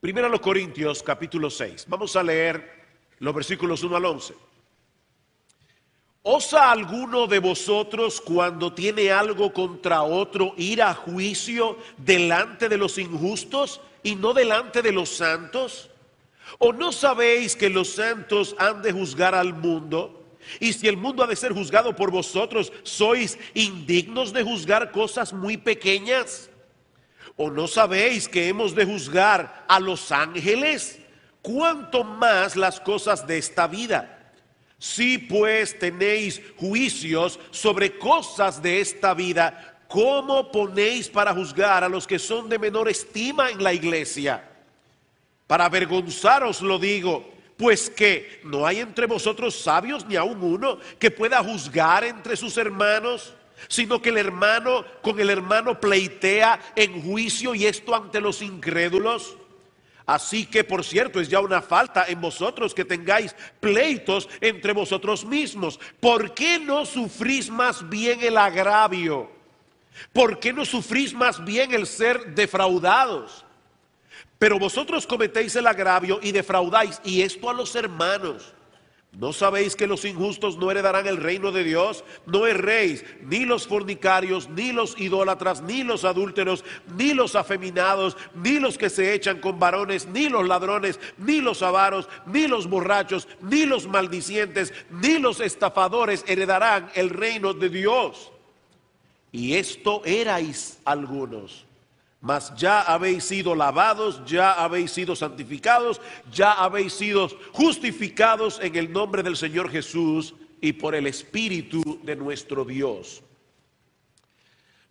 Primera a los Corintios, capítulo 6. Vamos a leer los versículos 1 al 11. ¿Osa alguno de vosotros cuando tiene algo contra otro ir a juicio delante de los injustos y no delante de los santos? ¿O no sabéis que los santos han de juzgar al mundo? Y si el mundo ha de ser juzgado por vosotros, ¿sois indignos de juzgar cosas muy pequeñas? ¿O no sabéis que hemos de juzgar a los ángeles? ¿Cuánto más las cosas de esta vida? Si pues tenéis juicios sobre cosas de esta vida, ¿cómo ponéis para juzgar a los que son de menor estima en la iglesia? Para avergonzaros lo digo, pues que no hay entre vosotros sabios ni aun uno que pueda juzgar entre sus hermanos, sino que el hermano con el hermano pleitea en juicio, y esto ante los incrédulos. Así que, por cierto, es ya una falta en vosotros que tengáis pleitos entre vosotros mismos. ¿Por qué no sufrís más bien el agravio? ¿Por qué no sufrís más bien el ser defraudados? Pero vosotros cometéis el agravio y defraudáis, y esto a los hermanos. ¿No sabéis que los injustos no heredarán el reino de Dios? No erréis, ni los fornicarios, ni los idólatras, ni los adúlteros, ni los afeminados, ni los que se echan con varones, ni los ladrones, ni los avaros, ni los borrachos, ni los maldicientes, ni los estafadores heredarán el reino de Dios. Y esto erais algunos. Mas ya habéis sido lavados, ya habéis sido santificados, ya habéis sido justificados en el nombre del Señor Jesús y por el Espíritu de nuestro Dios.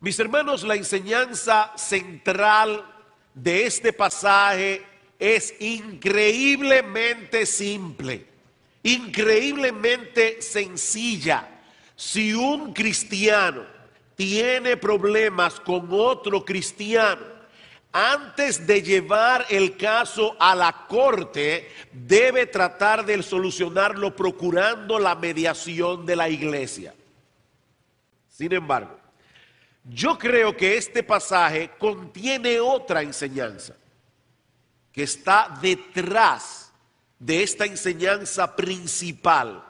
Mis hermanos, la enseñanza central de este pasaje es increíblemente simple, increíblemente sencilla. Si un cristiano tiene problemas con otro cristiano, antes de llevar el caso a la corte, debe tratar de solucionarlo procurando la mediación de la iglesia. Sin embargo, yo creo que este pasaje contiene otra enseñanza que está detrás de esta enseñanza principal.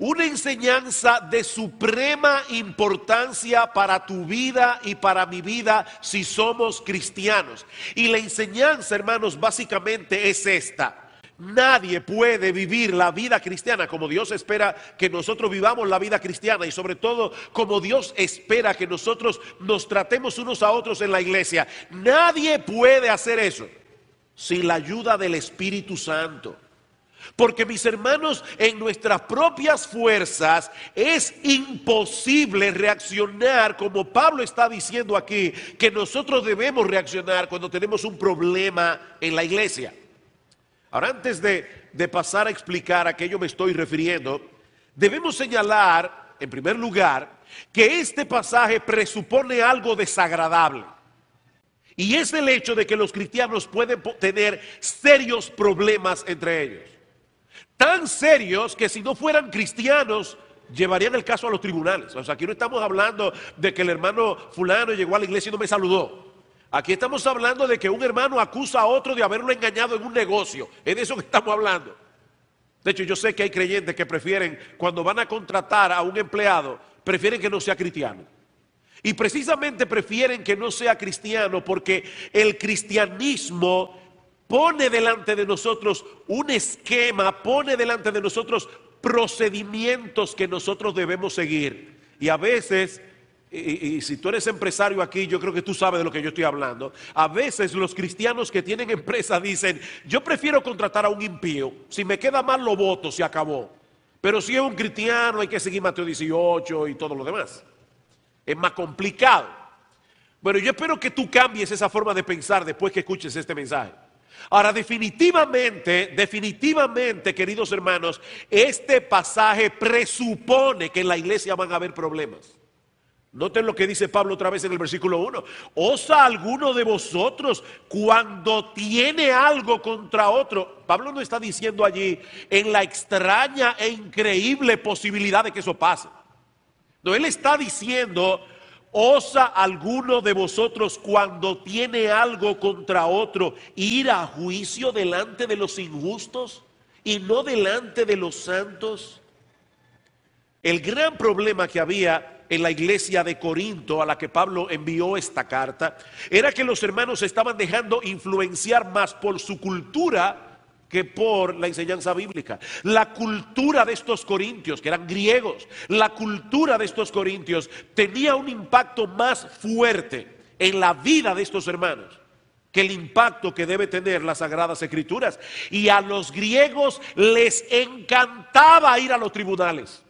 Una enseñanza de suprema importancia para tu vida y para mi vida si somos cristianos. Y la enseñanza, hermanos, básicamente es esta: nadie puede vivir la vida cristiana como Dios espera que nosotros vivamos la vida cristiana, y sobre todo como Dios espera que nosotros nos tratemos unos a otros en la iglesia. Nadie puede hacer eso sin la ayuda del Espíritu Santo. Porque, mis hermanos, en nuestras propias fuerzas es imposible reaccionar como Pablo está diciendo aquí que nosotros debemos reaccionar cuando tenemos un problema en la iglesia. Ahora, antes de pasar a explicar a qué yo me estoy refiriendo, debemos señalar, en primer lugar, que este pasaje presupone algo desagradable. Y es el hecho de que los cristianos pueden tener serios problemas entre ellos. Tan serios que si no fueran cristianos llevarían el caso a los tribunales. O sea, aquí no estamos hablando de que el hermano fulano llegó a la iglesia y no me saludó. Aquí estamos hablando de que un hermano acusa a otro de haberlo engañado en un negocio. Es de eso que estamos hablando. De hecho, yo sé que hay creyentes que prefieren, cuando van a contratar a un empleado, prefieren que no sea cristiano. Y precisamente prefieren que no sea cristiano porque el cristianismo pone delante de nosotros un esquema, pone delante de nosotros procedimientos que nosotros debemos seguir. Y a veces, y si tú eres empresario aquí, yo creo que tú sabes de lo que yo estoy hablando. A veces los cristianos que tienen empresa dicen: yo prefiero contratar a un impío, si me queda mal lo voto, se acabó. Pero si es un cristiano hay que seguir Mateo 18 y todo lo demás. Es más complicado. Bueno, yo espero que tú cambies esa forma de pensar después que escuches este mensaje. Ahora, definitivamente, queridos hermanos, este pasaje presupone que en la iglesia van a haber problemas. Noten lo que dice Pablo otra vez en el versículo 1. ¿Osa alguno de vosotros cuando tiene algo contra otro? Pablo no está diciendo allí en la extraña e increíble posibilidad de que eso pase. No, él está diciendo ¿Osa alguno de vosotros cuando tiene algo contra otro ir a juicio delante de los injustos y no delante de los santos? El gran problema que había en la iglesia de Corinto, a la que Pablo envió esta carta, era que los hermanos se estaban dejando influenciar más por su cultura que por la enseñanza bíblica. La cultura de estos corintios, que eran griegos, la cultura de estos corintios tenía un impacto más fuerte en la vida de estos hermanos que el impacto que debe tener las Sagradas Escrituras. Y a los griegos les encantaba ir a los tribunales.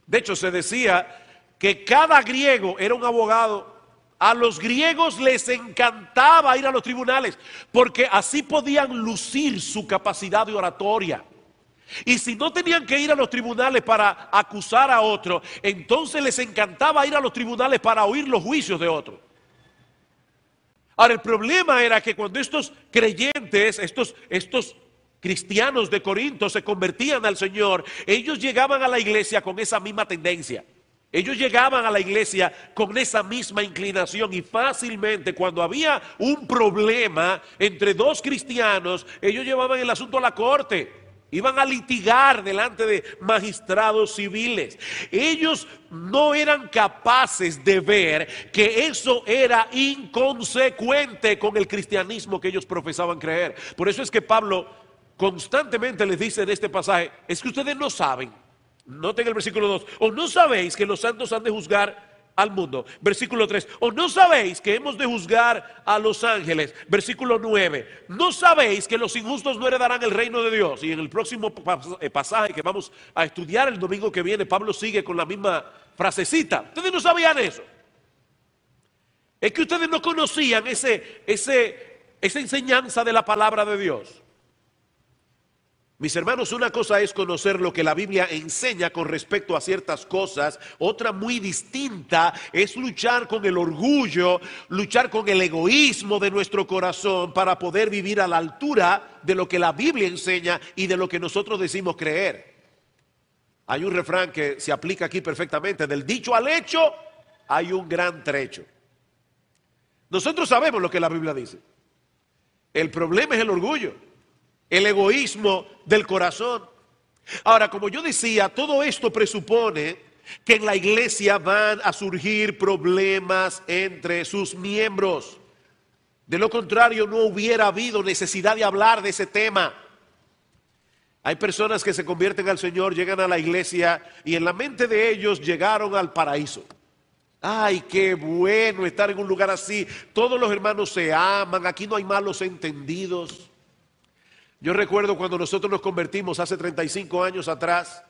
De hecho, se decía que cada griego era un abogado. A los griegos les encantaba ir a los tribunales porque así podían lucir su capacidad de oratoria. Y si no tenían que ir a los tribunales para acusar a otro, entonces les encantaba ir a los tribunales para oír los juicios de otro. Ahora, el problema era que cuando estos creyentes, estos cristianos de Corinto se convertían al Señor, ellos llegaban a la iglesia con esa misma tendencia. Ellos llegaban a la iglesia con esa misma inclinación y fácilmente cuando había un problema entre dos cristianos, ellos llevaban el asunto a la corte, iban a litigar delante de magistrados civiles. Ellos no eran capaces de ver que eso era inconsecuente con el cristianismo que ellos profesaban creer. Por eso es que Pablo constantemente les dice en este pasaje, es que ustedes no saben. Noten el versículo 2, o no sabéis que los santos han de juzgar al mundo. Versículo 3, o no sabéis que hemos de juzgar a los ángeles. Versículo 9, no sabéis que los injustos no heredarán el reino de Dios. Y en el próximo pasaje que vamos a estudiar el domingo que viene, Pablo sigue con la misma frasecita. Ustedes no sabían eso. Es que ustedes no conocían esa enseñanza de la palabra de Dios. Mis hermanos, una cosa es conocer lo que la Biblia enseña con respecto a ciertas cosas, otra muy distinta es luchar con el orgullo, luchar con el egoísmo de nuestro corazón para poder vivir a la altura de lo que la Biblia enseña y de lo que nosotros decimos creer. Hay un refrán que se aplica aquí perfectamente, del dicho al hecho hay un gran trecho. Nosotros sabemos lo que la Biblia dice. El problema es el orgullo. El egoísmo del corazón. Ahora, como yo decía, todo esto presupone que en la iglesia van a surgir problemas entre sus miembros. De lo contrario, no hubiera habido necesidad de hablar de ese tema. Hay personas que se convierten al Señor, llegan a la iglesia y en la mente de ellos llegaron al paraíso. Ay, qué bueno estar en un lugar así. Todos los hermanos se aman, aquí no hay malos entendidos. Yo recuerdo cuando nosotros nos convertimos hace 35 años atrás,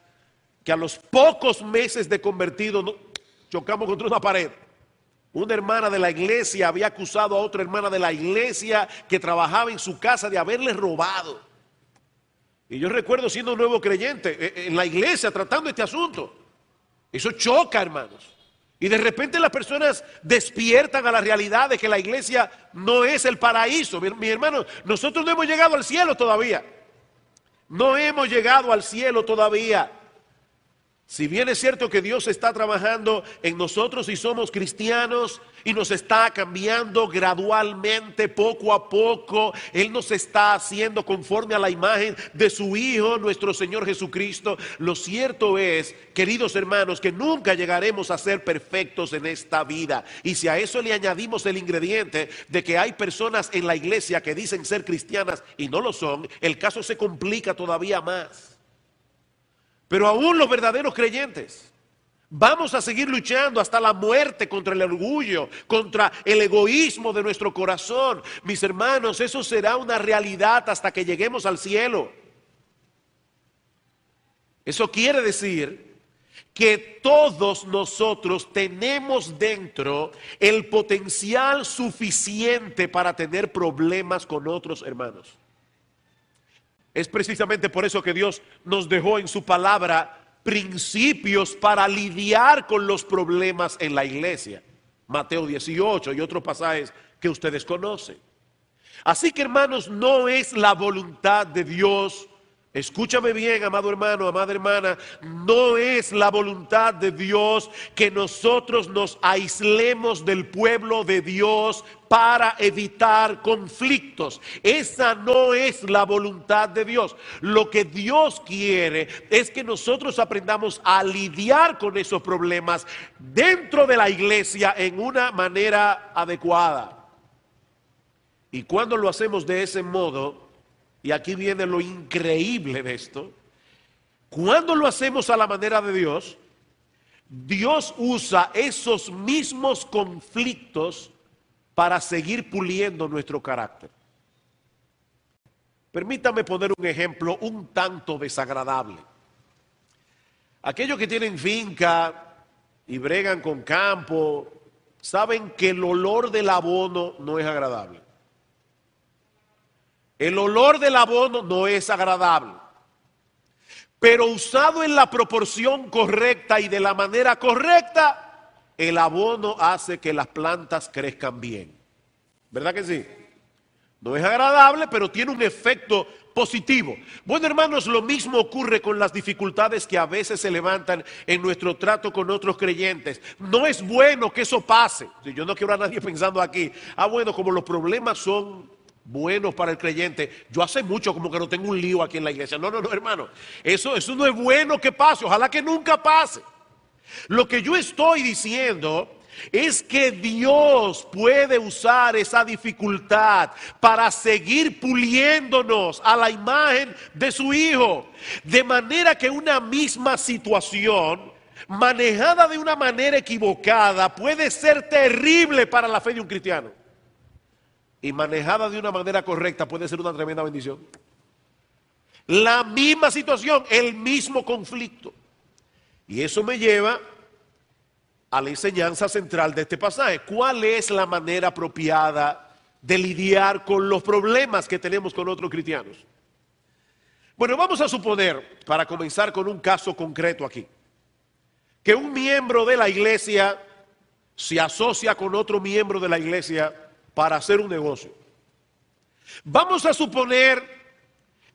que a los pocos meses de convertido chocamos contra una pared. Una hermana de la iglesia había acusado a otra hermana de la iglesia que trabajaba en su casa de haberle robado. Y yo recuerdo siendo un nuevo creyente en la iglesia tratando este asunto. Eso choca, hermanos. Y de repente las personas despiertan a la realidad de que la iglesia no es el paraíso. Mi hermano, nosotros no hemos llegado al cielo todavía. No hemos llegado al cielo todavía. Si bien es cierto que Dios está trabajando en nosotros y somos cristianos y nos está cambiando gradualmente, poco a poco, Él nos está haciendo conforme a la imagen de su Hijo, nuestro Señor Jesucristo. Lo cierto es, queridos hermanos, que nunca llegaremos a ser perfectos en esta vida. Y si a eso le añadimos el ingrediente de que hay personas en la iglesia que dicen ser cristianas y no lo son, el caso se complica todavía más. Pero aún los verdaderos creyentes vamos a seguir luchando hasta la muerte contra el orgullo, contra el egoísmo de nuestro corazón. Mis hermanos, eso será una realidad hasta que lleguemos al cielo. Eso quiere decir que todos nosotros tenemos dentro el potencial suficiente para tener problemas con otros hermanos. Es precisamente por eso que Dios nos dejó en su palabra principios para lidiar con los problemas en la iglesia. Mateo 18 y otros pasajes que ustedes conocen. Así que, hermanos, no es la voluntad de Dios Escúchame bien, amado hermano, amada hermana, no es la voluntad de Dios que nosotros nos aislemos del pueblo de Dios para evitar conflictos. Esa no es la voluntad de Dios. Lo que Dios quiere es que nosotros aprendamos a lidiar con esos problemas dentro de la iglesia en una manera adecuada. Y cuando lo hacemos de ese modo, y aquí viene lo increíble de esto, cuando lo hacemos a la manera de Dios, Dios usa esos mismos conflictos para seguir puliendo nuestro carácter. Permítame poner un ejemplo un tanto desagradable. Aquellos que tienen finca y bregan con campo, saben que el olor del abono no es agradable. El olor del abono no es agradable, pero usado en la proporción correcta y de la manera correcta, el abono hace que las plantas crezcan bien. ¿Verdad que sí? No es agradable, pero tiene un efecto positivo. Bueno, hermanos, lo mismo ocurre con las dificultades que a veces se levantan en nuestro trato con otros creyentes. No es bueno que eso pase. Yo no quiero a nadie pensando aquí, bueno, como los problemas son buenos para el creyente, yo hace mucho como que no tengo un lío aquí en la iglesia. No, hermano, eso no es bueno que pase, ojalá que nunca pase. Lo que yo estoy diciendo es que Dios puede usar esa dificultad para seguir puliéndonos a la imagen de su Hijo, de manera que una misma situación manejada de una manera equivocada puede ser terrible para la fe de un cristiano, y manejada de una manera correcta puede ser una tremenda bendición. La misma situación, el mismo conflicto. Y eso me lleva a la enseñanza central de este pasaje. ¿Cuál es la manera apropiada de lidiar con los problemas que tenemos con otros cristianos? Bueno, vamos a suponer, para comenzar con un caso concreto aquí, que un miembro de la iglesia se asocia con otro miembro de la iglesia para hacer un negocio. Vamos a suponer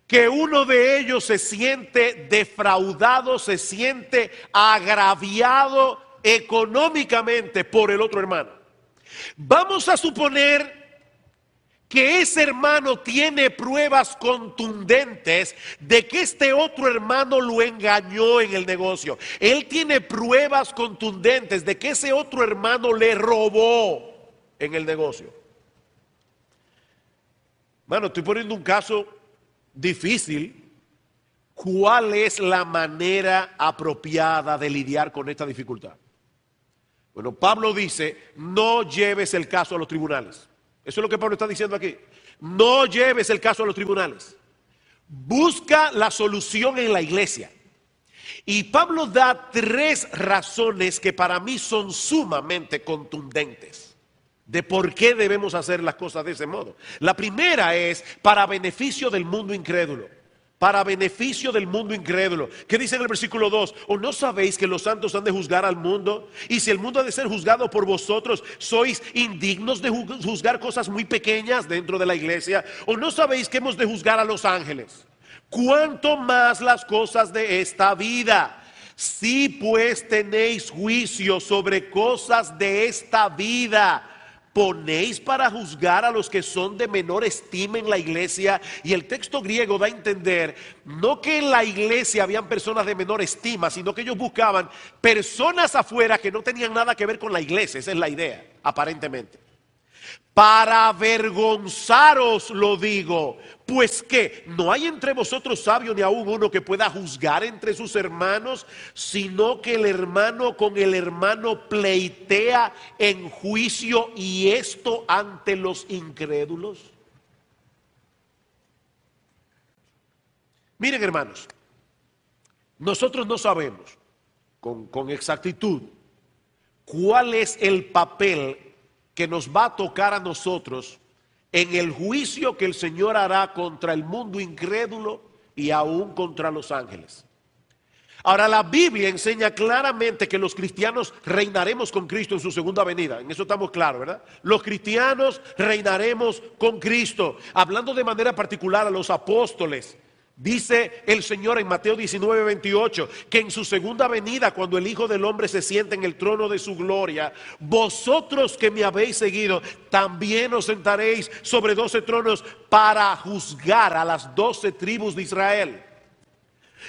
que uno de ellos se siente defraudado, se siente agraviado económicamente por el otro hermano. Vamos a suponer que ese hermano tiene pruebas contundentes de que este otro hermano lo engañó en el negocio. Él tiene pruebas contundentes de que ese otro hermano le robó en el negocio. Bueno, estoy poniendo un caso difícil. ¿Cuál es la manera apropiada de lidiar con esta dificultad? Bueno, Pablo dice, no lleves el caso a los tribunales. Eso es lo que Pablo está diciendo aquí. No lleves el caso a los tribunales. Busca la solución en la iglesia. Y Pablo da 3 razones que para mí son sumamente contundentes de por qué debemos hacer las cosas de ese modo. La primera es para beneficio del mundo incrédulo. Para beneficio del mundo incrédulo. ¿Qué dice en el versículo 2? ¿O no sabéis que los santos han de juzgar al mundo? Y si el mundo ha de ser juzgado por vosotros, ¿sois indignos de juzgar cosas muy pequeñas dentro de la iglesia? ¿O no sabéis que hemos de juzgar a los ángeles? ¿Cuánto más las cosas de esta vida? Si pues tenéis juicio sobre cosas de esta vida, ¿ponéis para juzgar a los que son de menor estima en la iglesia? Y el texto griego da a entender, no que en la iglesia habían personas de menor estima, sino que ellos buscaban personas afuera que no tenían nada que ver con la iglesia. Esa es la idea, aparentemente. Para avergonzaros lo digo, pues que no hay entre vosotros sabio ni aún uno que pueda juzgar entre sus hermanos, sino que el hermano con el hermano pleitea en juicio, y esto ante los incrédulos. Miren, hermanos, nosotros no sabemos con exactitud cuál es el papel que nos va a tocar a nosotros en el juicio que el Señor hará contra el mundo incrédulo y aún contra los ángeles. Ahora, la Biblia enseña claramente que los cristianos reinaremos con Cristo en su segunda venida. En eso estamos claros, ¿verdad? Los cristianos reinaremos con Cristo. Hablando de manera particular a los apóstoles, Dice el Señor en Mateo 19:28 que en su segunda venida, cuando el Hijo del Hombre se siente en el trono de su gloria, vosotros que me habéis seguido, también os sentaréis sobre 12 tronos para juzgar a las 12 tribus de Israel.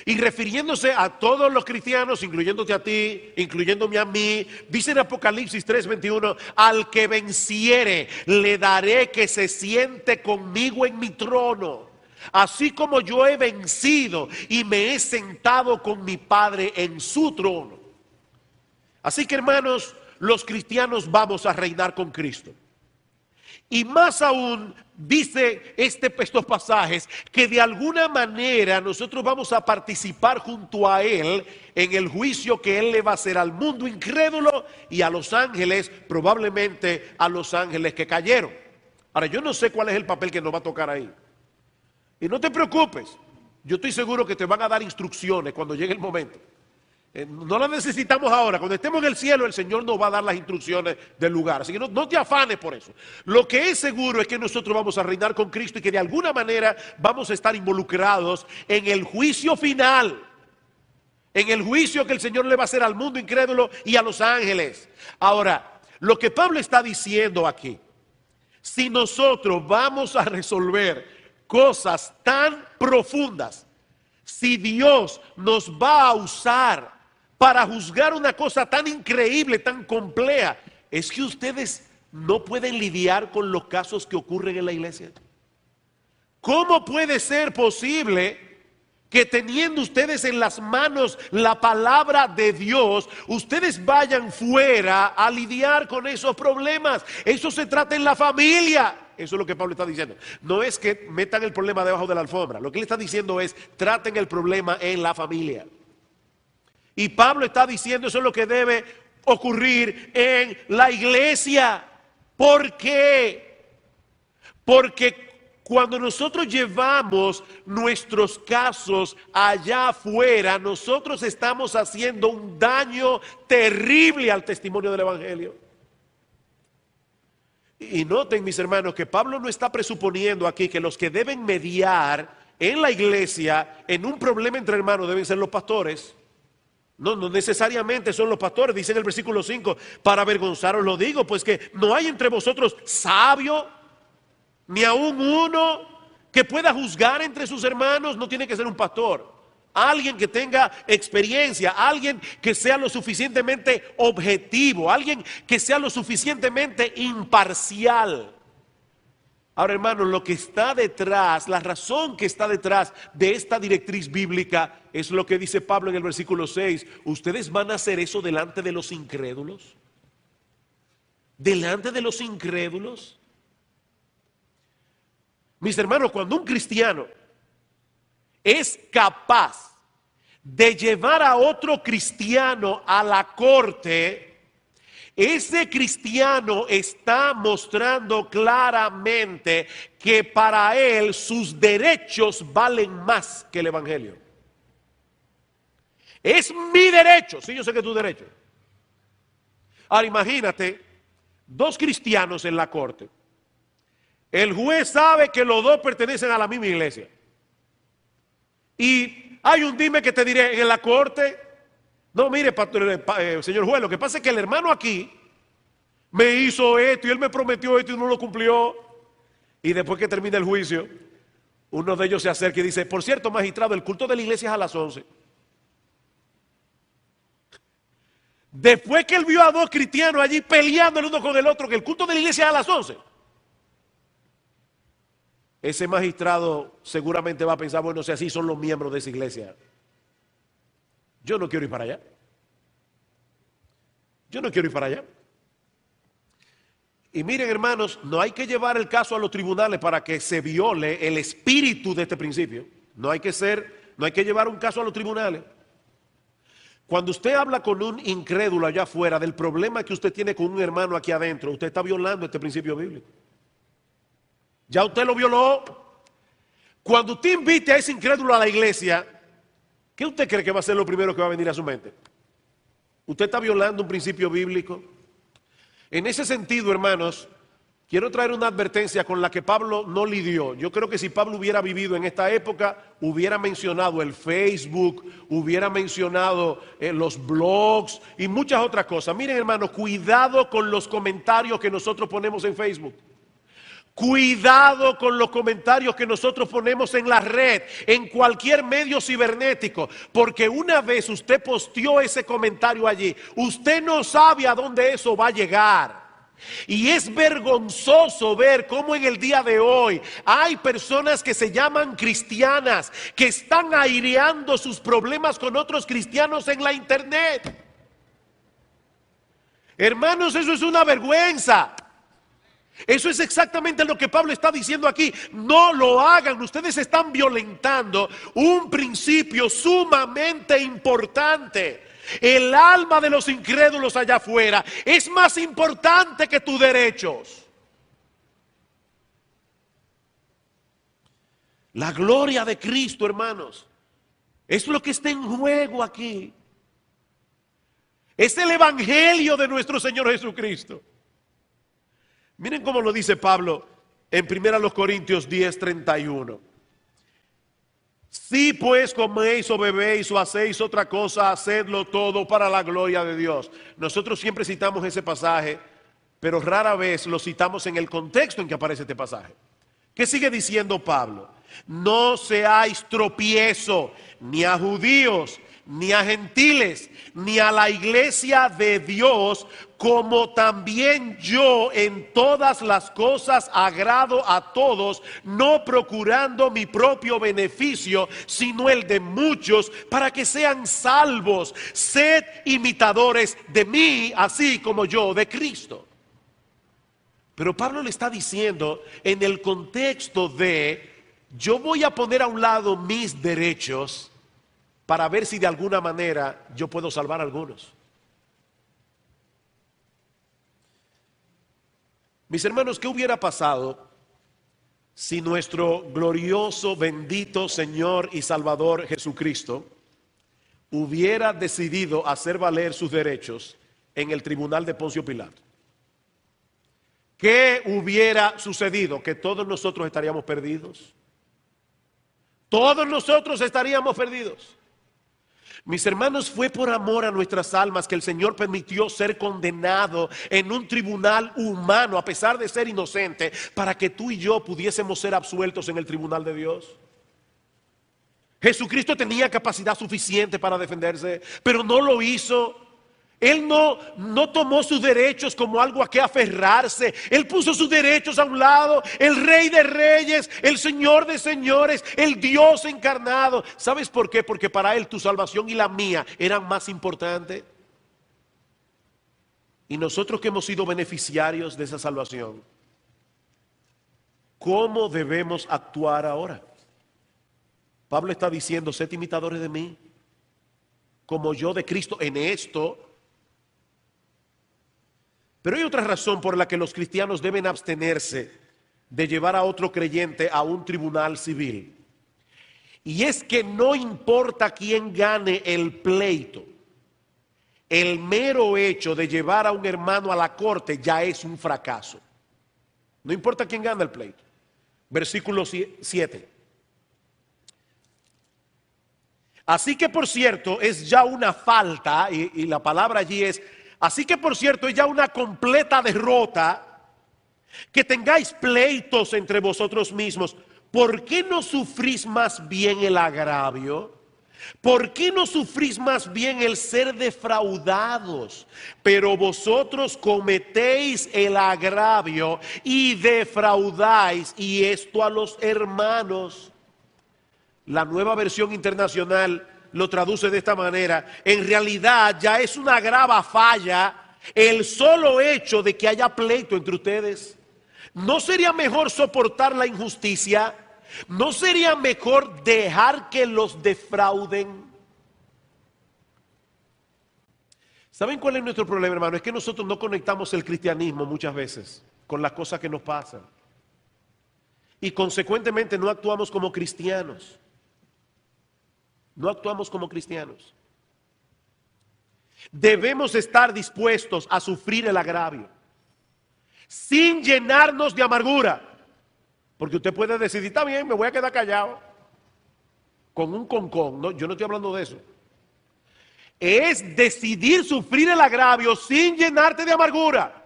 Y refiriéndose a todos los cristianos, incluyéndote a ti, incluyéndome a mí, dice en Apocalipsis 3:21, al que venciere le daré que se siente conmigo en mi trono, así como yo he vencido y me he sentado con mi Padre en su trono. Así que, hermanos, los cristianos vamos a reinar con Cristo. Y más aún, dice estos pasajes, que de alguna manera nosotros vamos a participar junto a Él en el juicio que Él le va a hacer al mundo incrédulo y a los ángeles, probablemente a los ángeles que cayeron. Ahora, yo no sé cuál es el papel que nos va a tocar ahí. Y no te preocupes, yo estoy seguro que te van a dar instrucciones cuando llegue el momento. No las necesitamos ahora. Cuando estemos en el cielo, el Señor nos va a dar las instrucciones del lugar. Así que no te afanes por eso. Lo que es seguro es que nosotros vamos a reinar con Cristo y que de alguna manera vamos a estar involucrados en el juicio final. En el juicio que el Señor le va a hacer al mundo incrédulo y a los ángeles. Ahora, lo que Pablo está diciendo aquí, si nosotros vamos a resolver cosas tan profundas, si Dios nos va a usar para juzgar una cosa tan increíble, tan compleja, es que ustedes no pueden lidiar con los casos que ocurren en la iglesia. ¿Cómo puede ser posible que teniendo ustedes en las manos la palabra de Dios, ustedes vayan fuera a lidiar con esos problemas? Eso se trata en la familia. Eso es lo que Pablo está diciendo. No es que metan el problema debajo de la alfombra. Lo que él está diciendo es, traten el problema en la familia. Y Pablo está diciendo, eso es lo que debe ocurrir en la iglesia. ¿Por qué? Porque cuando nosotros llevamos nuestros casos allá afuera, nosotros estamos haciendo un daño terrible al testimonio del Evangelio. Y noten, mis hermanos, que Pablo no está presuponiendo aquí que los que deben mediar en la iglesia en un problema entre hermanos deben ser los pastores. No necesariamente son los pastores. Dice en el versículo 5, para avergonzaros lo digo, pues que no hay entre vosotros sabio, ni aún uno que pueda juzgar entre sus hermanos. No tiene que ser un pastor. Alguien que tenga experiencia, alguien que sea lo suficientemente objetivo, alguien que sea lo suficientemente imparcial. Ahora, hermanos, lo que está detrás, la razón que está detrás de esta directriz bíblica es lo que dice Pablo en el versículo 6. ¿Ustedes van a hacer eso delante de los incrédulos? ¿Delante de los incrédulos? Mis hermanos, cuando un cristiano es capaz de llevar a otro cristiano a la corte, ese cristiano está mostrando claramente que para él sus derechos valen más que el evangelio. Es mi derecho, sí, yo sé que es tu derecho. Ahora imagínate, dos cristianos en la corte. El juez sabe que los dos pertenecen a la misma iglesia. Y hay un dime que te diré en la corte. No, mire, señor juez, lo que pasa es que el hermano aquí me hizo esto y él me prometió esto y no lo cumplió. Y después que termina el juicio, uno de ellos se acerca y dice, por cierto, magistrado, el culto de la iglesia es a las 11. Después que él vio a dos cristianos allí peleando el uno con el otro, que el culto de la iglesia es a las 11. Ese magistrado seguramente va a pensar, bueno, si así son los miembros de esa iglesia, yo no quiero ir para allá. Yo no quiero ir para allá. Y miren, hermanos, no hay que llevar el caso a los tribunales para que se viole el espíritu de este principio. No hay que llevar un caso a los tribunales. Cuando usted habla con un incrédulo allá afuera del problema que usted tiene con un hermano aquí adentro, usted está violando este principio bíblico. Ya usted lo violó. Cuando usted invite a ese incrédulo a la iglesia, ¿qué usted cree que va a ser lo primero que va a venir a su mente? Usted está violando un principio bíblico. En ese sentido, hermanos, Quiero traer una advertencia con la que Pablo no lidió. Yo creo que si Pablo hubiera vivido en esta época, hubiera mencionado el Facebook, hubiera mencionado los blogs y muchas otras cosas. Miren, hermanos, cuidado con los comentarios que nosotros ponemos en Facebook. Cuidado con los comentarios que nosotros ponemos en la red, en cualquier medio cibernético, porque una vez usted posteó ese comentario allí, usted no sabe a dónde eso va a llegar. Y es vergonzoso ver cómo en el día de hoy hay personas que se llaman cristianas, que están aireando sus problemas con otros cristianos en la internet. Hermanos, eso es una vergüenza. Eso es exactamente lo que Pablo está diciendo aquí. No lo hagan, ustedes están violentando un principio sumamente importante. El alma de los incrédulos allá afuera es más importante que tus derechos. La gloria de Cristo, hermanos, es lo que está en juego aquí. Es el evangelio de nuestro Señor Jesucristo. Miren cómo lo dice Pablo en 1 Corintios 10:31. Si pues coméis o bebéis o hacéis otra cosa, hacedlo todo para la gloria de Dios. Nosotros siempre citamos ese pasaje, pero rara vez lo citamos en el contexto en que aparece este pasaje. ¿Qué sigue diciendo Pablo? No seáis tropiezo ni a judíos, ni a gentiles, ni a la iglesia de Dios, como también yo en todas las cosas agrado a todos, no procurando mi propio beneficio, sino el de muchos, para que sean salvos. Sed imitadores de mí, así como yo de Cristo. Pero Pablo le está diciendo en el contexto de, yo voy a poner a un lado mis derechos para ver si de alguna manera yo puedo salvar a algunos. Mis hermanos, ¿qué hubiera pasado si nuestro glorioso, bendito Señor y Salvador Jesucristo hubiera decidido hacer valer sus derechos en el tribunal de Poncio Pilato? ¿Qué hubiera sucedido? ¿Que todos nosotros estaríamos perdidos? Todos nosotros estaríamos perdidos. Mis hermanos, fue por amor a nuestras almas que el Señor permitió ser condenado en un tribunal humano, a pesar de ser inocente, para que tú y yo pudiésemos ser absueltos en el tribunal de Dios. Jesucristo tenía capacidad suficiente para defenderse, pero no lo hizo. Él no tomó sus derechos como algo a que aferrarse. Él puso sus derechos a un lado. El Rey de Reyes, el Señor de Señores, el Dios encarnado. ¿Sabes por qué? Porque para Él tu salvación y la mía eran más importantes. Y nosotros que hemos sido beneficiarios de esa salvación, ¿cómo debemos actuar ahora? Pablo está diciendo, sed imitadores de mí, como yo de Cristo en esto. Pero hay otra razón por la que los cristianos deben abstenerse de llevar a otro creyente a un tribunal civil. Y es que no importa quién gane el pleito, el mero hecho de llevar a un hermano a la corte ya es un fracaso. No importa quién gane el pleito. Versículo 7. Así que por cierto es ya una falta, y la palabra allí es, así que por cierto es ya una completa derrota que tengáis pleitos entre vosotros mismos. ¿Por qué no sufrís más bien el agravio? ¿Por qué no sufrís más bien el ser defraudados? Pero vosotros cometéis el agravio y defraudáis, y esto a los hermanos. La Nueva Versión Internacional lo traduce de esta manera: en realidad ya es una grave falla el solo hecho de que haya pleito entre ustedes. ¿No sería mejor soportar la injusticia? ¿No sería mejor dejar que los defrauden? ¿Saben cuál es nuestro problema, hermano? Es que nosotros no conectamos el cristianismo muchas veces con las cosas que nos pasan. Y consecuentemente no actuamos como cristianos. No actuamos como cristianos. Debemos estar dispuestos a sufrir el agravio. sin llenarnos de amargura. Porque usted puede decidir, está bien, me voy a quedar callado, con un concón. No, yo no estoy hablando de eso. Es decidir sufrir el agravio sin llenarte de amargura,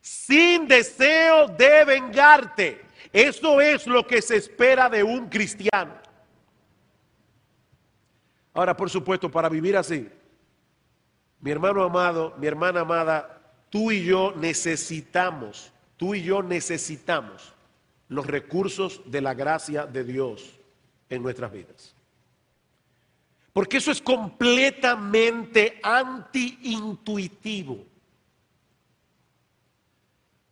sin deseo de vengarte. Eso es lo que se espera de un cristiano. Ahora, por supuesto, para vivir así, mi hermano amado, mi hermana amada, tú y yo necesitamos los recursos de la gracia de Dios en nuestras vidas. Porque eso es completamente antiintuitivo.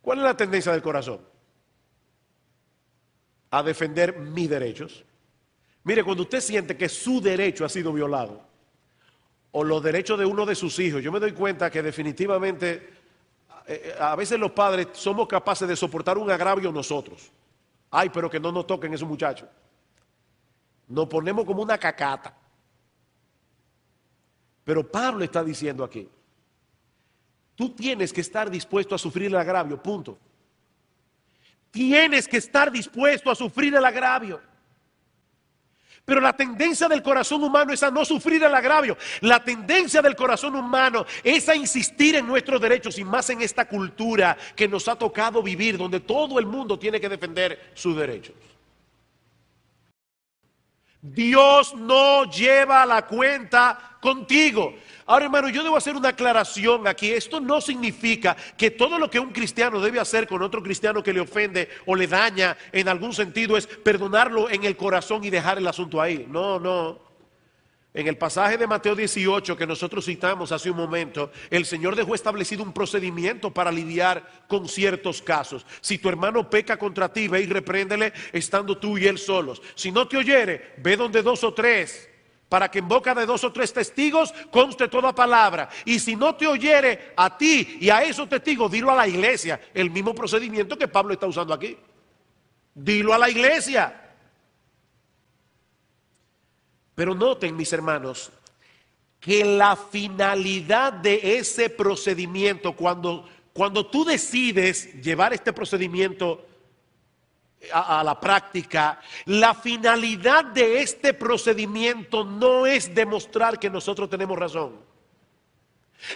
¿Cuál es la tendencia del corazón? A defender mis derechos. Mire, cuando usted siente que su derecho ha sido violado, o los derechos de uno de sus hijos, yo me doy cuenta que definitivamente a veces los padres somos capaces de soportar un agravio nosotros. Ay, pero que no nos toquen esos muchachos. Nos ponemos como una cacata. Pero Pablo está diciendo aquí, tú tienes que estar dispuesto a sufrir el agravio, punto. Tienes que estar dispuesto a sufrir el agravio. Pero la tendencia del corazón humano es a no sufrir el agravio. La tendencia del corazón humano es a insistir en nuestros derechos, y más en esta cultura que nos ha tocado vivir, donde todo el mundo tiene que defender sus derechos. Dios no lleva la cuenta contigo. Ahora, hermano, yo debo hacer una aclaración aquí. Esto no significa que todo lo que un cristiano debe hacer con otro cristiano que le ofende o le daña en algún sentido es perdonarlo en el corazón y dejar el asunto ahí. No, no. En el pasaje de Mateo 18 que nosotros citamos hace un momento, el Señor dejó establecido un procedimiento para lidiar con ciertos casos. Si tu hermano peca contra ti, ve y repréndele estando tú y él solos. Si no te oyere, ve donde 2 o 3, para que en boca de 2 o 3 testigos conste toda palabra. Y si no te oyere a ti y a esos testigos, dilo a la iglesia. El mismo procedimiento que Pablo está usando aquí. Dilo a la iglesia. Pero noten, mis hermanos, que la finalidad de ese procedimiento, cuando tú decides llevar este procedimiento a la práctica, la finalidad de este procedimiento no es demostrar que nosotros tenemos razón.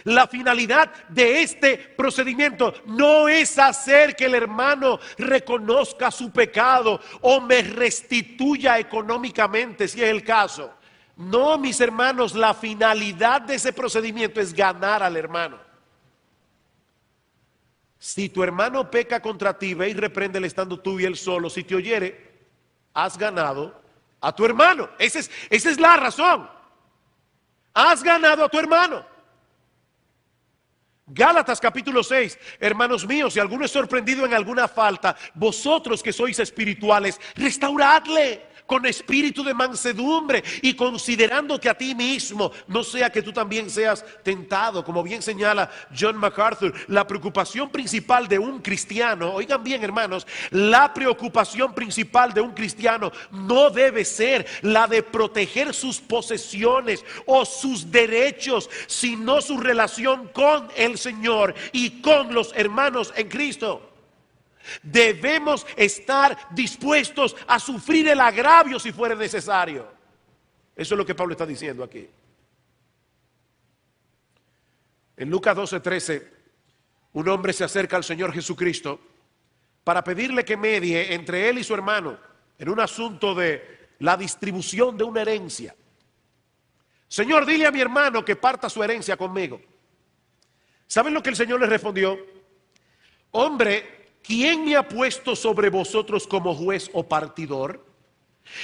La finalidad de este procedimiento no es hacer que el hermano reconozca su pecado o me restituya económicamente, si es el caso. No, mis hermanos, la finalidad de ese procedimiento es ganar al hermano. Si tu hermano peca contra ti, ve y repréndele estando tú y él solo. Si te oyere, has ganado a tu hermano. Esa es la razón. Has ganado a tu hermano. Gálatas capítulo 6, hermanos míos, si alguno es sorprendido en alguna falta, vosotros que sois espirituales, restauradle con espíritu de mansedumbre y considerándote a ti mismo, no sea que tú también seas tentado. Como bien señala John MacArthur, la preocupación principal de un cristiano, oigan bien hermanos, la preocupación principal de un cristiano no debe ser la de proteger sus posesiones o sus derechos, sino su relación con el Señor y con los hermanos en Cristo. Debemos estar dispuestos a sufrir el agravio si fuera necesario. Eso es lo que Pablo está diciendo aquí. En Lucas 12:13, un hombre se acerca al Señor Jesucristo para pedirle que medie entre él y su hermano en un asunto de la distribución de una herencia. Señor, dile a mi hermano que parta su herencia conmigo. ¿Saben lo que el Señor le respondió? Hombre, ¿quién me ha puesto sobre vosotros como juez o partidor?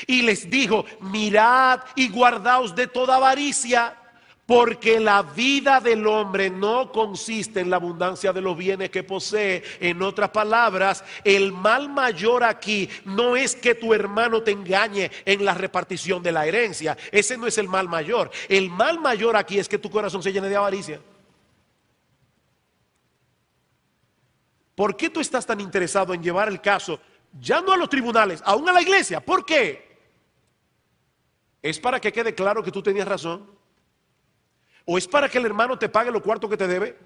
Y les dijo, mirad y guardaos de toda avaricia, porque la vida del hombre no consiste en la abundancia de los bienes que posee. En otras palabras, el mal mayor aquí no es que tu hermano te engañe en la repartición de la herencia. Ese no es el mal mayor. El mal mayor aquí es que tu corazón se llene de avaricia. ¿Por qué tú estás tan interesado en llevar el caso, ya no a los tribunales, aún a la iglesia? ¿Por qué? ¿Es para que quede claro que tú tenías razón? ¿O es para que el hermano te pague los cuartos que te debe?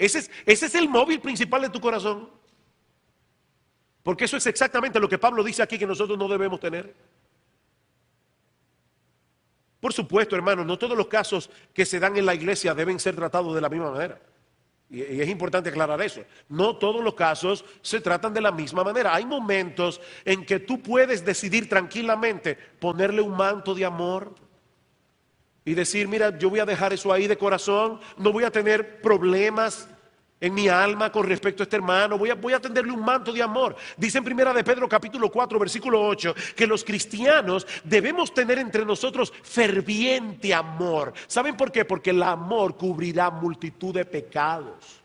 Ese es el móvil principal de tu corazón. Porque eso es exactamente lo que Pablo dice aquí que nosotros no debemos tener. Por supuesto, hermanos, no todos los casos que se dan en la iglesia deben ser tratados de la misma manera. Y es importante aclarar eso. No todos los casos se tratan de la misma manera. Hay momentos en que tú puedes decidir tranquilamente ponerle un manto de amor y decir, mira, yo voy a dejar eso ahí de corazón, no voy a tener problemas en mi alma con respecto a este hermano, voy a tenderle un manto de amor. Dice en Primera de Pedro capítulo 4 versículo 8 que los cristianos debemos tener entre nosotros ferviente amor. ¿Saben por qué? Porque el amor cubrirá multitud de pecados.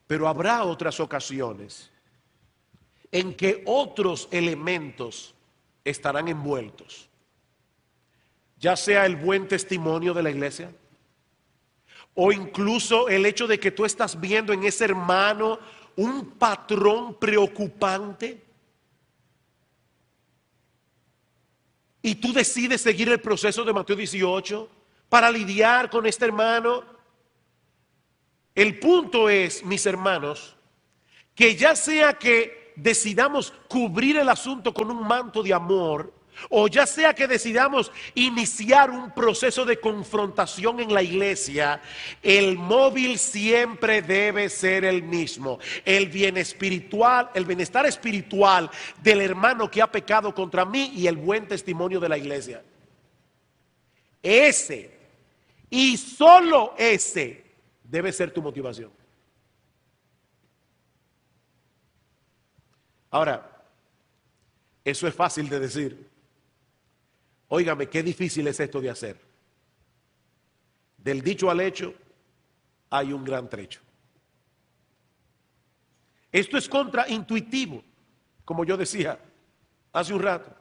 Pero habrá otras ocasiones en que otros elementos estarán envueltos, ya sea el buen testimonio de la iglesia, o incluso el hecho de que tú estás viendo en ese hermano un patrón preocupante y tú decides seguir el proceso de Mateo 18 para lidiar con este hermano. El punto es, mis hermanos, que ya sea que decidamos cubrir el asunto con un manto de amor, o ya sea que decidamos iniciar un proceso de confrontación en la iglesia, el móvil siempre debe ser el mismo: el bienestar espiritual del hermano que ha pecado contra mí y el buen testimonio de la iglesia. Ese, y solo ese, debe ser tu motivación. Ahora, eso es fácil de decir. Óigame, qué difícil es esto de hacer. Del dicho al hecho hay un gran trecho. Esto es contraintuitivo, como yo decía hace un rato.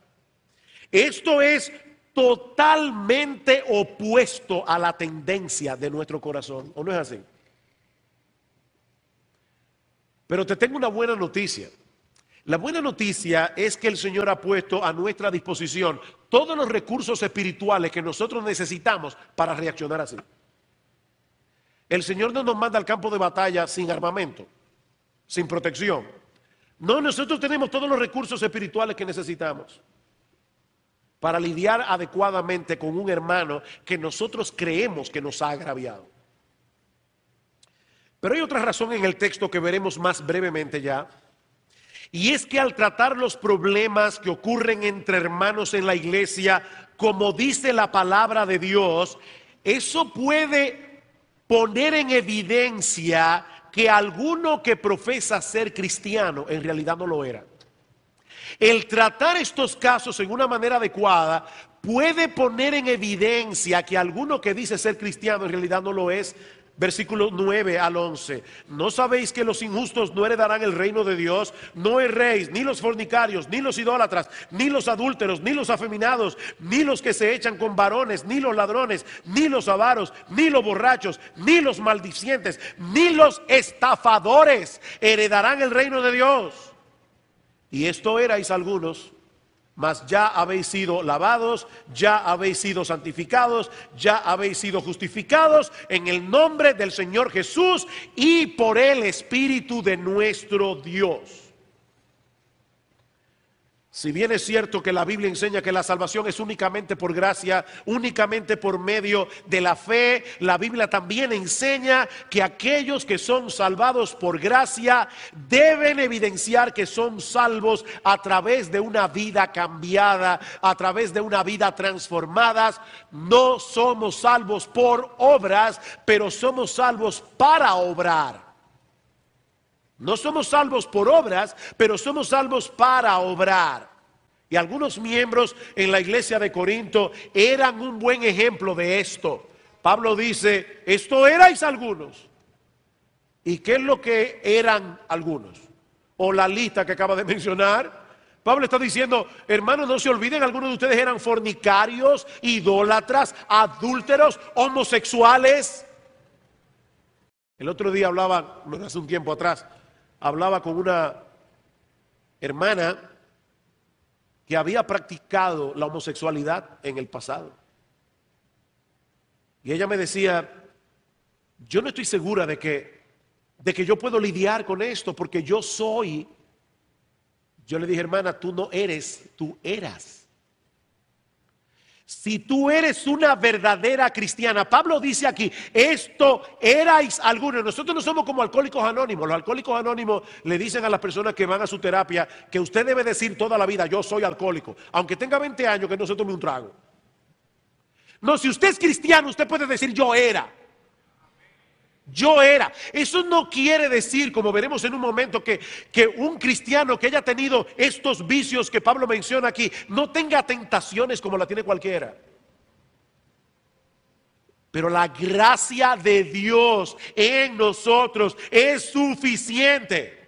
Esto es totalmente opuesto a la tendencia de nuestro corazón, ¿o no es así? Pero te tengo una buena noticia. La buena noticia es que el Señor ha puesto a nuestra disposición todos los recursos espirituales que nosotros necesitamos para reaccionar así. El Señor no nos manda al campo de batalla sin armamento, sin protección. No, nosotros tenemos todos los recursos espirituales que necesitamos para lidiar adecuadamente con un hermano que nosotros creemos que nos ha agraviado. Pero hay otra razón en el texto que veremos más brevemente ya. Y es que al tratar los problemas que ocurren entre hermanos en la iglesia, como dice la palabra de Dios, eso puede poner en evidencia que alguno que profesa ser cristiano en realidad no lo era. El tratar estos casos en una manera adecuada puede poner en evidencia que alguno que dice ser cristiano en realidad no lo es. Versículos 9 al 11. ¿No sabéis que los injustos no heredarán el reino de Dios? No erréis, ni los fornicarios, ni los idólatras, ni los adúlteros, ni los afeminados, ni los que se echan con varones, ni los ladrones, ni los avaros, ni los borrachos, ni los maldicientes, ni los estafadores heredarán el reino de Dios. Y esto erais algunos, mas ya habéis sido lavados, ya habéis sido santificados, ya habéis sido justificados en el nombre del Señor Jesús y por el Espíritu de nuestro Dios. Si bien es cierto que la Biblia enseña que la salvación es únicamente por gracia, únicamente por medio de la fe, la Biblia también enseña que aquellos que son salvados por gracia deben evidenciar que son salvos a través de una vida cambiada, a través de una vida transformada. No somos salvos por obras, pero somos salvos para obrar. No somos salvos por obras, pero somos salvos para obrar. Y algunos miembros en la iglesia de Corinto eran un buen ejemplo de esto. Pablo dice, esto erais algunos. ¿Y qué es lo que eran algunos? O la lista que acaba de mencionar. Pablo está diciendo, hermanos, no se olviden, algunos de ustedes eran fornicarios, idólatras, adúlteros, homosexuales. El otro día hablaba, hace un tiempo atrás, hablaba con una hermana que había practicado la homosexualidad en el pasado. Y ella me decía, yo no estoy segura de que yo puedo lidiar con esto, porque yo le dije, hermana, tú no eres, tú eras. Si tú eres una verdadera cristiana, Pablo dice aquí, esto erais algunos. Nosotros no somos como alcohólicos anónimos. Los alcohólicos anónimos le dicen a las personas que van a su terapia que usted debe decir toda la vida, yo soy alcohólico, aunque tenga 20 años que no se tome un trago. No, si usted es cristiano, usted puede decir yo era. Yo era. Eso no quiere decir, como veremos en un momento, que un cristiano que haya tenido estos vicios que Pablo menciona aquí, no tenga tentaciones como la tiene cualquiera. Pero la gracia de Dios en nosotros es suficiente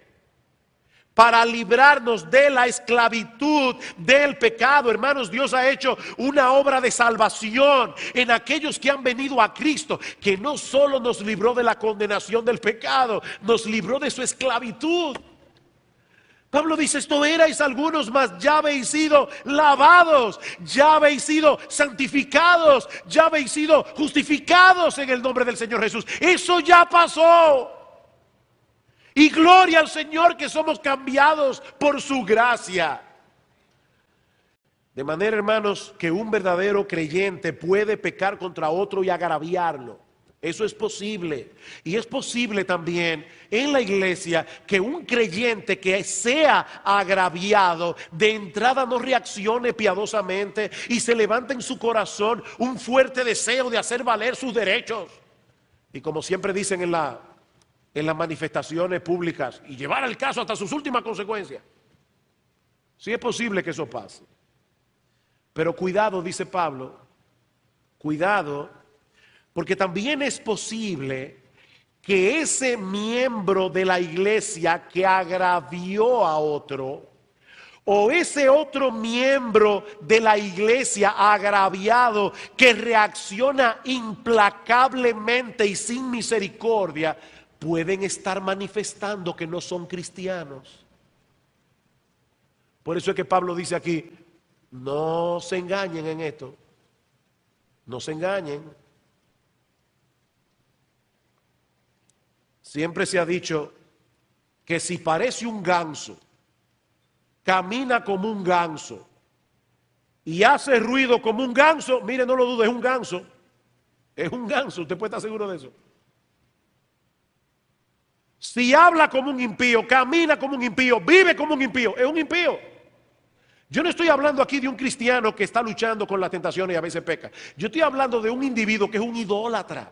para librarnos de la esclavitud del pecado. Hermanos, Dios ha hecho una obra de salvación en aquellos que han venido a Cristo, que no solo nos libró de la condenación del pecado, nos libró de su esclavitud. Pablo dice, esto erais algunos, mas ya habéis sido lavados, ya habéis sido santificados, ya habéis sido justificados en el nombre del Señor Jesús. Eso ya pasó. Y gloria al Señor que somos cambiados por su gracia. De manera, hermanos, que un verdadero creyente puede pecar contra otro y agraviarlo. Eso es posible. Y es posible también en la iglesia que un creyente que sea agraviado de entrada no reaccione piadosamente y se levante en su corazón un fuerte deseo de hacer valer sus derechos. Y como siempre dicen en las manifestaciones públicas, y llevar el caso hasta sus últimas consecuencias. Sí es posible que eso pase. Pero cuidado, dice Pablo, cuidado, porque también es posible que ese miembro de la iglesia que agravió a otro, o ese otro miembro de la iglesia agraviado que reacciona implacablemente y sin misericordia, pueden estar manifestando que no son cristianos. Por eso es que Pablo dice aquí, no se engañen en esto, no se engañen. Siempre se ha dicho que si parece un ganso, camina como un ganso y hace ruido como un ganso, mire, no lo dude, es un ganso, usted puede estar seguro de eso. Si habla como un impío, camina como un impío, vive como un impío, es un impío. Yo no estoy hablando aquí de un cristiano que está luchando con las tentaciones y a veces peca. Yo estoy hablando de un individuo que es un idólatra,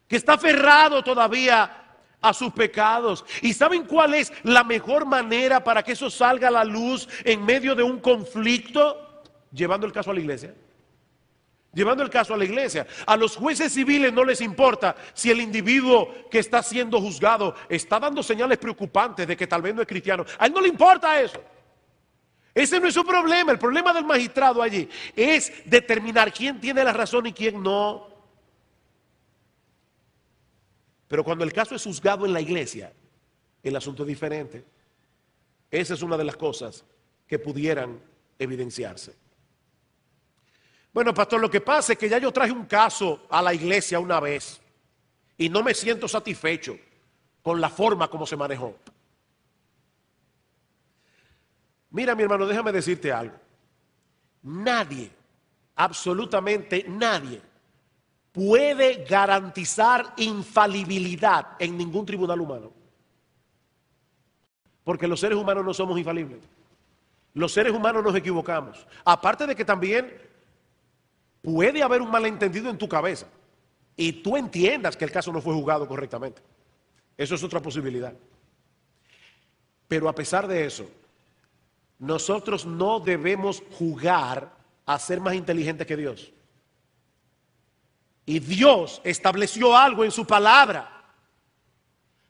que está aferrado todavía a sus pecados. ¿Y saben cuál es la mejor manera para que eso salga a la luz en medio de un conflicto? Llevando el caso a la iglesia. Llevando el caso a la iglesia. A los jueces civiles no les importa si el individuo que está siendo juzgado está dando señales preocupantes de que tal vez no es cristiano. A él no le importa eso. Ese no es su problema. El problema del magistrado allí es determinar quién tiene la razón y quién no. Pero cuando el caso es juzgado en la iglesia, el asunto es diferente. Esa es una de las cosas que pudieran evidenciarse. Bueno, pastor, lo que pasa es que ya yo traje un caso a la iglesia una vez y no me siento satisfecho con la forma como se manejó. Mira, mi hermano, déjame decirte algo. Nadie, absolutamente nadie, puede garantizar infalibilidad en ningún tribunal humano. Porque los seres humanos no somos infalibles. Los seres humanos nos equivocamos. Aparte de que también puede haber un malentendido en tu cabeza y tú entiendas que el caso no fue juzgado correctamente. Eso es otra posibilidad. Pero a pesar de eso, nosotros no debemos jugar a ser más inteligentes que Dios. Y Dios estableció algo en su palabra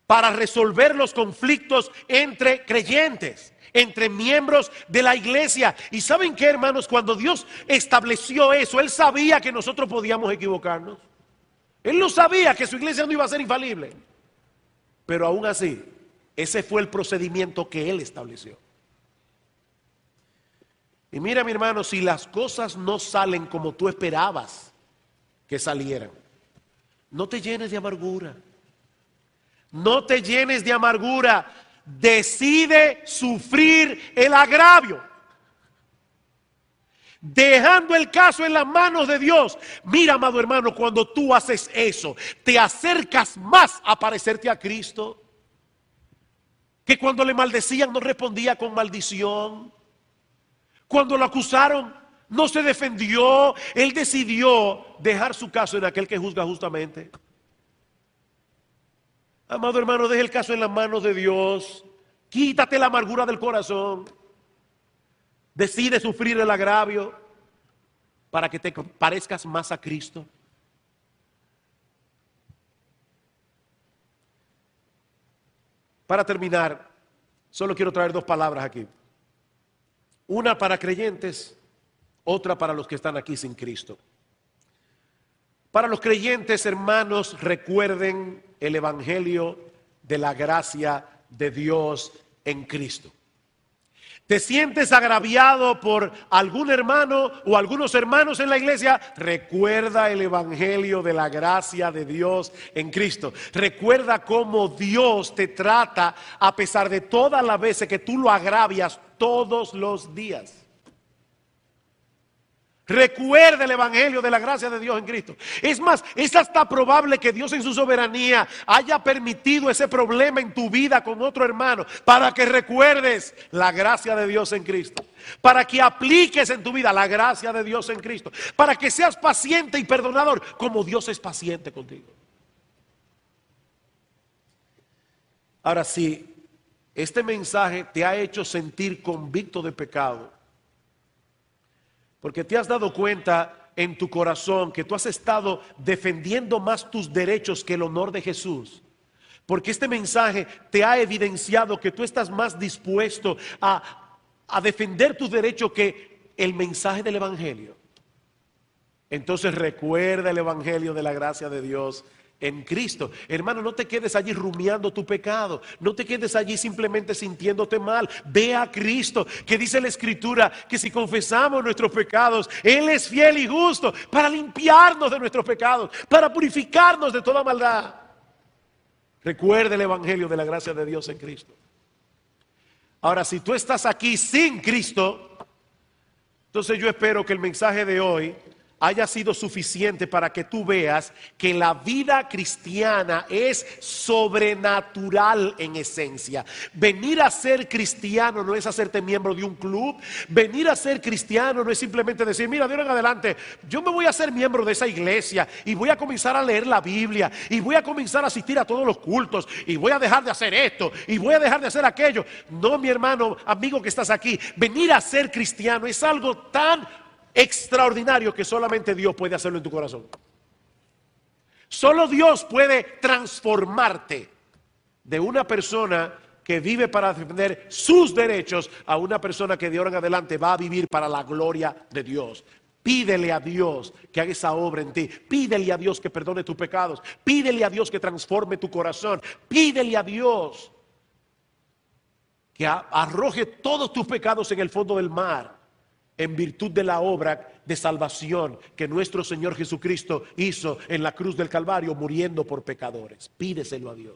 para resolver los conflictos entre creyentes, entre miembros de la iglesia. Y ¿saben qué, hermanos? Cuando Dios estableció eso, Él sabía que nosotros podíamos equivocarnos. Él no sabía que su iglesia no iba a ser infalible. Pero aún así, ese fue el procedimiento que Él estableció. Y mira, mi hermano, si las cosas no salen como tú esperabas que salieran, No te llenes de amargura. No te llenes de amargura. Decide sufrir el agravio, dejando el caso en las manos de Dios. Mira, amado hermano, cuando tú haces eso, te acercas más a parecerte a Cristo, que cuando le maldecían no respondía con maldición. Cuando lo acusaron no se defendió. Él decidió dejar su caso en aquel que juzga justamente. Amado hermano, deja el caso en las manos de Dios. Quítate la amargura del corazón. Decide sufrir el agravio para que te parezcas más a Cristo. Para terminar, solo quiero traer dos palabras aquí. Una para creyentes, otra para los que están aquí sin Cristo. Para los creyentes, hermanos, recuerden el evangelio de la gracia de Dios en Cristo. ¿Te sientes agraviado por algún hermano o algunos hermanos en la iglesia? Recuerda el evangelio de la gracia de Dios en Cristo. Recuerda cómo Dios te trata a pesar de todas las veces que tú lo agravias todos los días. Recuerda el evangelio de la gracia de Dios en Cristo. Es más, es hasta probable que Dios en su soberanía haya permitido ese problema en tu vida con otro hermano para que recuerdes la gracia de Dios en Cristo, para que apliques en tu vida la gracia de Dios en Cristo, para que seas paciente y perdonador como Dios es paciente contigo. Ahora, si este mensaje te ha hecho sentir convicto de pecado, porque te has dado cuenta en tu corazón que tú has estado defendiendo más tus derechos que el honor de Jesús, porque este mensaje te ha evidenciado que tú estás más dispuesto a defender tus derechos que el mensaje del evangelio, entonces recuerda el evangelio de la gracia de Dios en Cristo. Hermano, no te quedes allí rumiando tu pecado. No te quedes allí simplemente sintiéndote mal. Ve a Cristo, que dice la Escritura que si confesamos nuestros pecados, Él es fiel y justo para limpiarnos de nuestros pecados, para purificarnos de toda maldad. Recuerda el evangelio de la gracia de Dios en Cristo. Ahora, si tú estás aquí sin Cristo, entonces yo espero que el mensaje de hoy haya sido suficiente para que tú veas que la vida cristiana es sobrenatural en esencia. Venir a ser cristiano no es hacerte miembro de un club. Venir a ser cristiano no es simplemente decir, mira, de ahora en adelante yo me voy a ser miembro de esa iglesia y voy a comenzar a leer la Biblia y voy a comenzar a asistir a todos los cultos y voy a dejar de hacer esto y voy a dejar de hacer aquello. No, mi hermano, amigo que estás aquí, venir a ser cristiano es algo tan extraordinario que solamente Dios puede hacerlo en tu corazón. Solo Dios puede transformarte de una persona que vive para defender sus derechos a una persona que de ahora en adelante va a vivir para la gloria de Dios. Pídele a Dios que haga esa obra en ti. Pídele a Dios que perdone tus pecados. Pídele a Dios que transforme tu corazón. Pídele a Dios que arroje todos tus pecados en el fondo del mar, en virtud de la obra de salvación que nuestro Señor Jesucristo hizo en la cruz del Calvario, muriendo por pecadores. Pídeselo a Dios.